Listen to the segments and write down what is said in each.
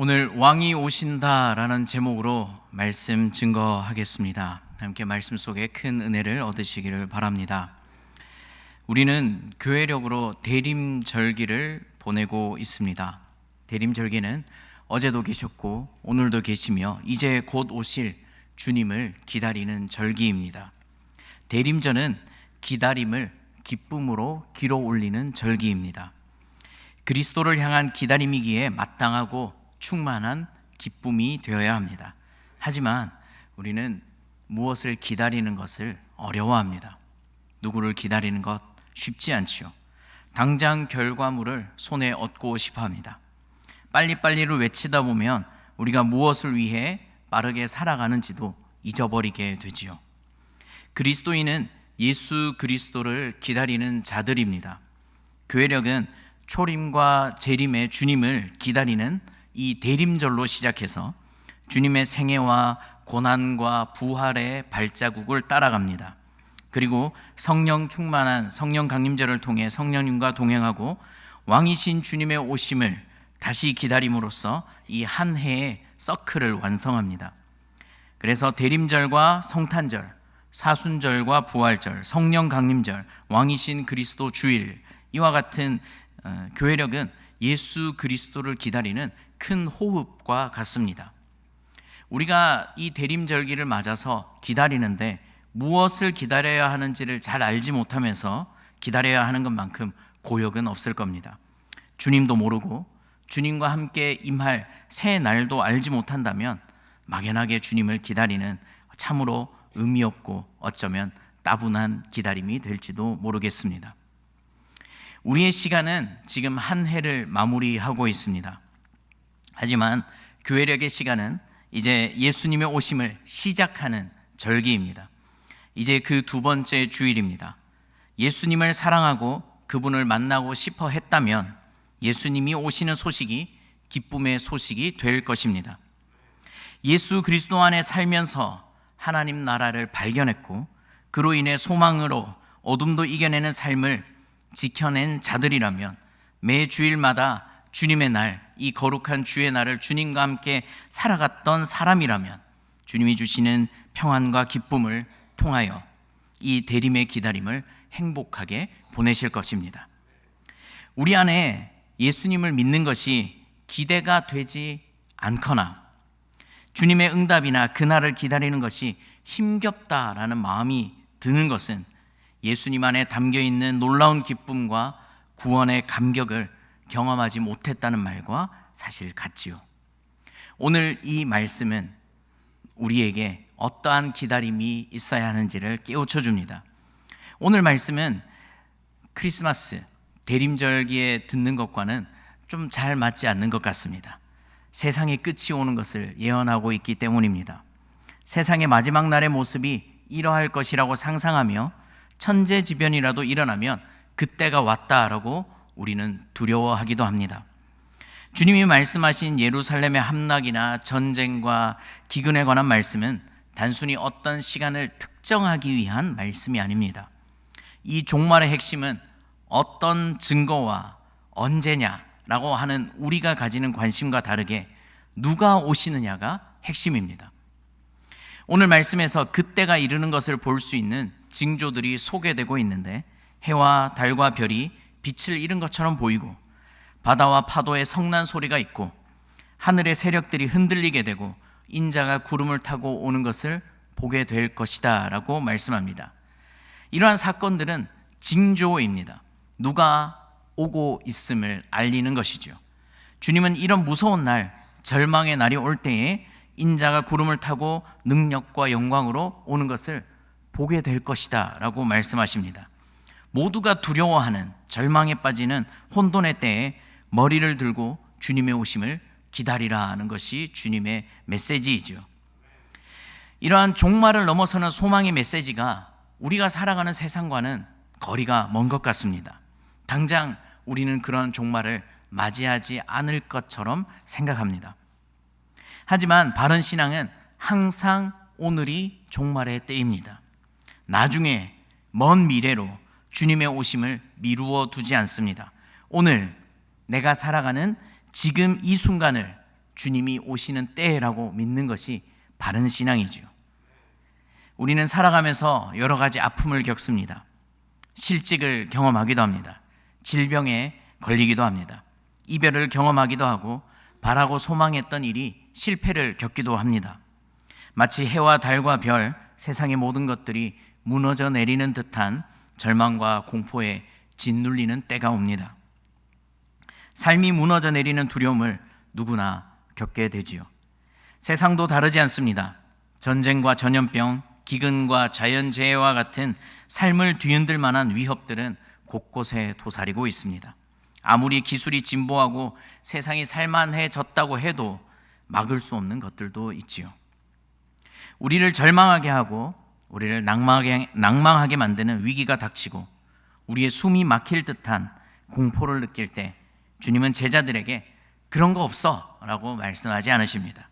오늘 왕이 오신다라는 제목으로 말씀 증거하겠습니다. 함께 말씀 속에 큰 은혜를 얻으시기를 바랍니다. 우리는 교회력으로 대림절기를 보내고 있습니다. 대림절기는 어제도 계셨고 오늘도 계시며 이제 곧 오실 주님을 기다리는 절기입니다. 대림절은 기다림을 기쁨으로 길어 올리는 절기입니다. 그리스도를 향한 기다림이기에 마땅하고 충만한 기쁨이 되어야 합니다. 하지만 우리는 무엇을 기다리는 것을 어려워합니다. 누구를 기다리는 것 쉽지 않지요. 당장 결과물을 손에 얻고 싶어 합니다. 빨리빨리를 외치다 보면 우리가 무엇을 위해 빠르게 살아가는지도 잊어버리게 되지요. 그리스도인은 예수 그리스도를 기다리는 자들입니다. 교회력은 초림과 재림의 주님을 기다리는 이 대림절로 시작해서 주님의 생애와 고난과 부활의 발자국을 따라갑니다. 그리고 성령 충만한 성령 강림절을 통해 성령님과 동행하고 왕이신 주님의 오심을 다시 기다림으로써 이 한 해의 서클을 완성합니다. 그래서 대림절과 성탄절, 사순절과 부활절, 성령 강림절, 왕이신 그리스도 주일, 이와 같은 교회력은 예수 그리스도를 기다리는 큰 호흡과 같습니다. 우리가 이 대림절기를 맞아서 기다리는데 무엇을 기다려야 하는지를 잘 알지 못하면서 기다려야 하는 것만큼 고역은 없을 겁니다. 주님도 모르고 주님과 함께 임할 새 날도 알지 못한다면 막연하게 주님을 기다리는 참으로 의미 없고 어쩌면 따분한 기다림이 될지도 모르겠습니다. 우리의 시간은 지금 한 해를 마무리하고 있습니다. 하지만 교회력의 시간은 이제 예수님의 오심을 시작하는 절기입니다. 이제 그 두 번째 주일입니다. 예수님을 사랑하고 그분을 만나고 싶어 했다면 예수님이 오시는 소식이 기쁨의 소식이 될 것입니다. 예수 그리스도 안에 살면서 하나님 나라를 발견했고 그로 인해 소망으로 어둠도 이겨내는 삶을 지켜낸 자들이라면 매 주일마다 주님의 날, 이 거룩한 주의 날을 주님과 함께 살아갔던 사람이라면 주님이 주시는 평안과 기쁨을 통하여 이 대림의 기다림을 행복하게 보내실 것입니다. 우리 안에 예수님을 믿는 것이 기대가 되지 않거나 주님의 응답이나 그날을 기다리는 것이 힘겹다라는 마음이 드는 것은 예수님 안에 담겨있는 놀라운 기쁨과 구원의 감격을 경험하지 못했다는 말과 사실 같지요. 오늘 이 말씀은 우리에게 어떠한 기다림이 있어야 하는지를 깨우쳐 줍니다. 오늘 말씀은 크리스마스 대림절기에 듣는 것과는 좀 잘 맞지 않는 것 같습니다. 세상의 끝이 오는 것을 예언하고 있기 때문입니다. 세상의 마지막 날의 모습이 이러할 것이라고 상상하며 천재지변이라도 일어나면 그때가 왔다라고 우리는 두려워하기도 합니다. 주님이 말씀하신 예루살렘의 함락이나 전쟁과 기근에 관한 말씀은 단순히 어떤 시간을 특정하기 위한 말씀이 아닙니다. 이 종말의 핵심은 어떤 증거와 언제냐라고 하는 우리가 가지는 관심과 다르게 누가 오시느냐가 핵심입니다. 오늘 말씀에서 그때가 이르는 것을 볼 수 있는 징조들이 소개되고 있는데 해와 달과 별이 빛을 잃은 것처럼 보이고 바다와 파도의 성난 소리가 있고 하늘의 세력들이 흔들리게 되고 인자가 구름을 타고 오는 것을 보게 될 것이다 라고 말씀합니다. 이러한 사건들은 징조입니다. 누가 오고 있음을 알리는 것이죠. 주님은 이런 무서운 날, 절망의 날이 올 때에 인자가 구름을 타고 능력과 영광으로 오는 것을 보게 될 것이다 라고 말씀하십니다. 모두가 두려워하는 절망에 빠지는 혼돈의 때에 머리를 들고 주님의 오심을 기다리라 하는 것이 주님의 메시지이죠. 이러한 종말을 넘어서는 소망의 메시지가 우리가 살아가는 세상과는 거리가 먼 것 같습니다. 당장 우리는 그런 종말을 맞이하지 않을 것처럼 생각합니다. 하지만 바른 신앙은 항상 오늘이 종말의 때입니다. 나중에 먼 미래로 주님의 오심을 미루어 두지 않습니다. 오늘 내가 살아가는 지금 이 순간을 주님이 오시는 때라고 믿는 것이 바른 신앙이죠. 우리는 살아가면서 여러 가지 아픔을 겪습니다. 실직을 경험하기도 합니다. 질병에 걸리기도 합니다. 이별을 경험하기도 하고 바라고 소망했던 일이 실패를 겪기도 합니다. 마치 해와 달과 별, 세상의 모든 것들이 무너져 내리는 듯한 절망과 공포에 짓눌리는 때가 옵니다. 삶이 무너져 내리는 두려움을 누구나 겪게 되지요. 세상도 다르지 않습니다. 전쟁과 전염병, 기근과 자연재해와 같은 삶을 뒤흔들 만한 위협들은 곳곳에 도사리고 있습니다. 아무리 기술이 진보하고 세상이 살만해졌다고 해도 막을 수 없는 것들도 있지요. 우리를 절망하게 하고 우리를 낭망하게 만드는 위기가 닥치고 우리의 숨이 막힐 듯한 공포를 느낄 때 주님은 제자들에게 그런 거 없어 라고 말씀하지 않으십니다.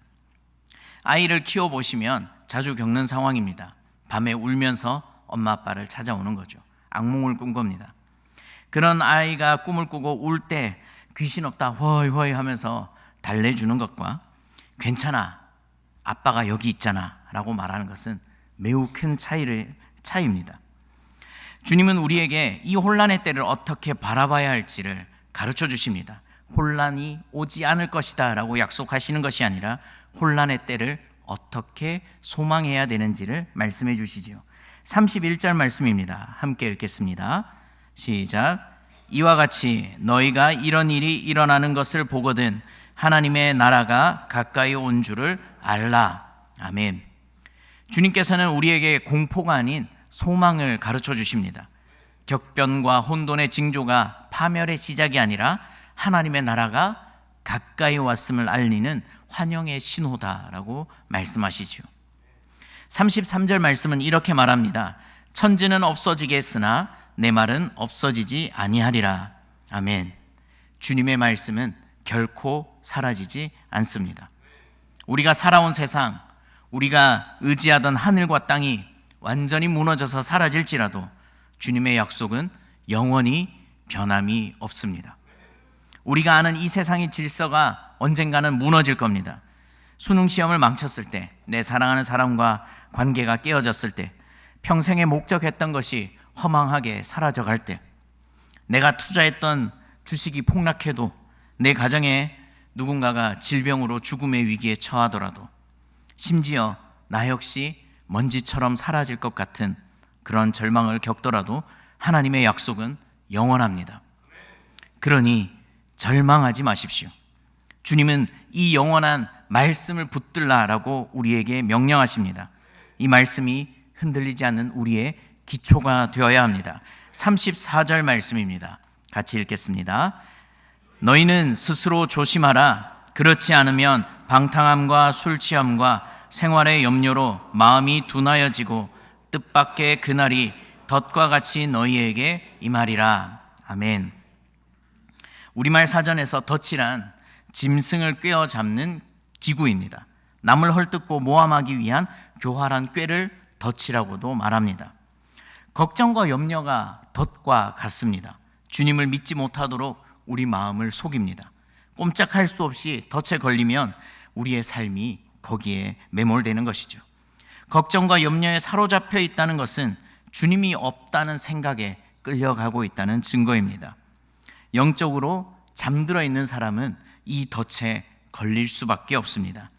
아이를 키워보시면 자주 겪는 상황입니다. 밤에 울면서 엄마 아빠를 찾아오는 거죠. 악몽을 꾼 겁니다. 그런 아이가 꿈을 꾸고 울 때 귀신 없다 허이허이 하면서 달래주는 것과 괜찮아 아빠가 여기 있잖아 라고 말하는 것은 매우 큰 차이입니다. 주님은 우리에게 이 혼란의 때를 어떻게 바라봐야 할지를 가르쳐 주십니다. 혼란이 오지 않을 것이다 라고 약속하시는 것이 아니라 혼란의 때를 어떻게 소망해야 되는지를 말씀해 주시지요. 31절 말씀입니다. 함께 읽겠습니다. 시작. 이와 같이 너희가 이런 일이 일어나는 것을 보거든 하나님의 나라가 가까이 온 줄을 알라. 아멘. 주님께서는 우리에게 공포가 아닌 소망을 가르쳐 주십니다. 격변과 혼돈의 징조가 파멸의 시작이 아니라 하나님의 나라가 가까이 왔음을 알리는 환영의 신호다라고 말씀하시죠. 33절 말씀은 이렇게 말합니다. 천지는 없어지겠으나 내 말은 없어지지 아니하리라. 아멘. 주님의 말씀은 결코 사라지지 않습니다. 우리가 살아온 세상, 우리가 의지하던 하늘과 땅이 완전히 무너져서 사라질지라도 주님의 약속은 영원히 변함이 없습니다. 우리가 아는 이 세상의 질서가 언젠가는 무너질 겁니다. 수능 시험을 망쳤을 때, 내 사랑하는 사람과 관계가 깨어졌을 때, 평생에 목적했던 것이 허망하게 사라져갈 때, 내가 투자했던 주식이 폭락해도 내 가정에 누군가가 질병으로 죽음의 위기에 처하더라도 심지어 나 역시 먼지처럼 사라질 것 같은 그런 절망을 겪더라도 하나님의 약속은 영원합니다. 그러니 절망하지 마십시오. 주님은 이 영원한 말씀을 붙들라라고 우리에게 명령하십니다. 이 말씀이 흔들리지 않는 우리의 기초가 되어야 합니다. 34절 말씀입니다. 같이 읽겠습니다. 너희는 스스로 조심하라. 그렇지 않으면 방탕함과 술 취함과 생활의 염려로 마음이 둔하여지고 뜻밖의 그날이 덫과 같이 너희에게 임하리라. 아멘. 우리말 사전에서 덫이란 짐승을 꿰어잡는 기구입니다. 남을 헐뜯고 모함하기 위한 교활한 꾀를 덫이라고도 말합니다. 걱정과 염려가 덫과 같습니다. 주님을 믿지 못하도록 우리 마음을 속입니다. 꼼짝할 수 없이 덫에 걸리면 우리의 삶이 거기에 매몰되는 것이죠. 걱정과 염려에 사로잡혀 있다는 것은 주님이 없다는 생각에 끌려가고 있다는 증거입니다. 영적으로 잠들어 있는 사람은 이 덫에 걸릴 수밖에 없습니다.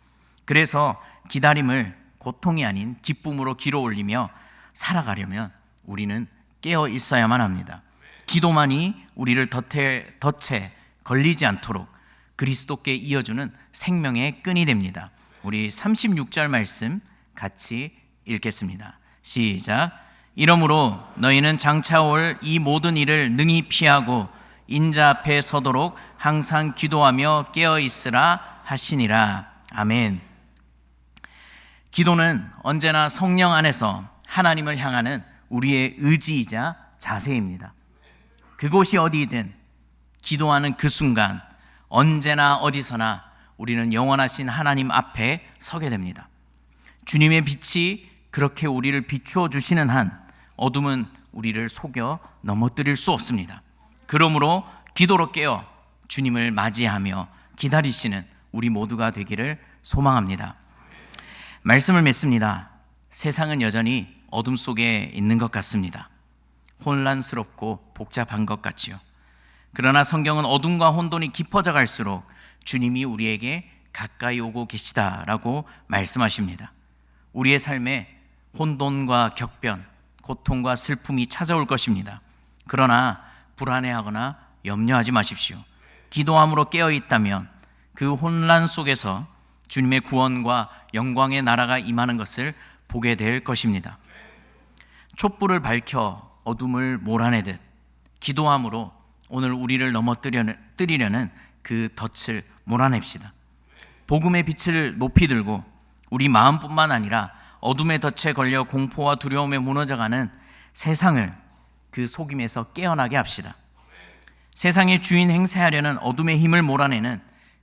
그래서 기다림을 고통이 아닌 기쁨으로 길어 올리며 살아가려면 우리는 깨어 있어야만 합니다. 기도만이 우리를 덫에 걸리지 않도록 그리스도께 이어주는 생명의 끈이 됩니다. 우리 36절 말씀 같이 읽겠습니다. 시작. 이러므로 너희는 장차 올 이 모든 일을 능히 피하고 인자 앞에 서도록 항상 기도하며 깨어 있으라 하시니라. 아멘. 기도는 언제나 성령 안에서 하나님을 향하는 우리의 의지이자 자세입니다. 그곳이 어디든 기도하는 그 순간 언제나 어디서나 우리는 영원하신 하나님 앞에 서게 됩니다. 주님의 빛이 그렇게 우리를 비추어 주시는 한 어둠은 우리를 속여 넘어뜨릴 수 없습니다. 그러므로 기도로 깨어 주님을 맞이하며 기다리시는 우리 모두가 되기를 소망합니다. 말씀을 맺습니다. 세상은 여전히 어둠 속에 있는 것 같습니다. 혼란스럽고 복잡한 것 같지요. 그러나 성경은 어둠과 혼돈이 깊어져 갈수록 주님이 우리에게 가까이 오고 계시다라고 말씀하십니다. 우리의 삶에 혼돈과 격변, 고통과 슬픔이 찾아올 것입니다. 그러나 불안해하거나 염려하지 마십시오. 기도함으로 깨어 있다면 그 혼란 속에서 주님의 구원과 영광의 나라가 임하는 것을 보게 될 것입니다. 촛불을 밝혀 어둠을 몰아내듯 기도함으로 오늘 우리를 넘어뜨리려는 그 덫을 몰아냅시다. 복음의 빛을 높이 들고 우리 마음뿐만 아니라 어둠의 덫에 걸려 공포와 두려움에 무너져가는 세상을 그 속임에서 깨어나게 합시다. 세상의 주인 행세하려는 어둠의 힘을 몰아내는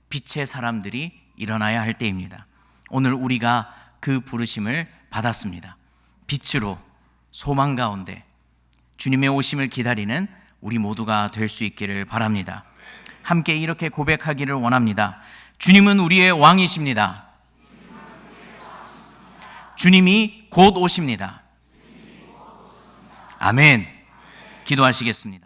빛의 사람들이 일어나야 할 때입니다. 오늘 우리가 그 부르심을 받았습니다. 빛으로 소망 가운데 주님의 오심을 기다리는 우리 모두가 될 수 있기를 바랍니다. 함께 이렇게 고백하기를 원합니다. 주님은 우리의 왕이십니다. 주님이 곧 오십니다. 아멘. 기도하시겠습니다.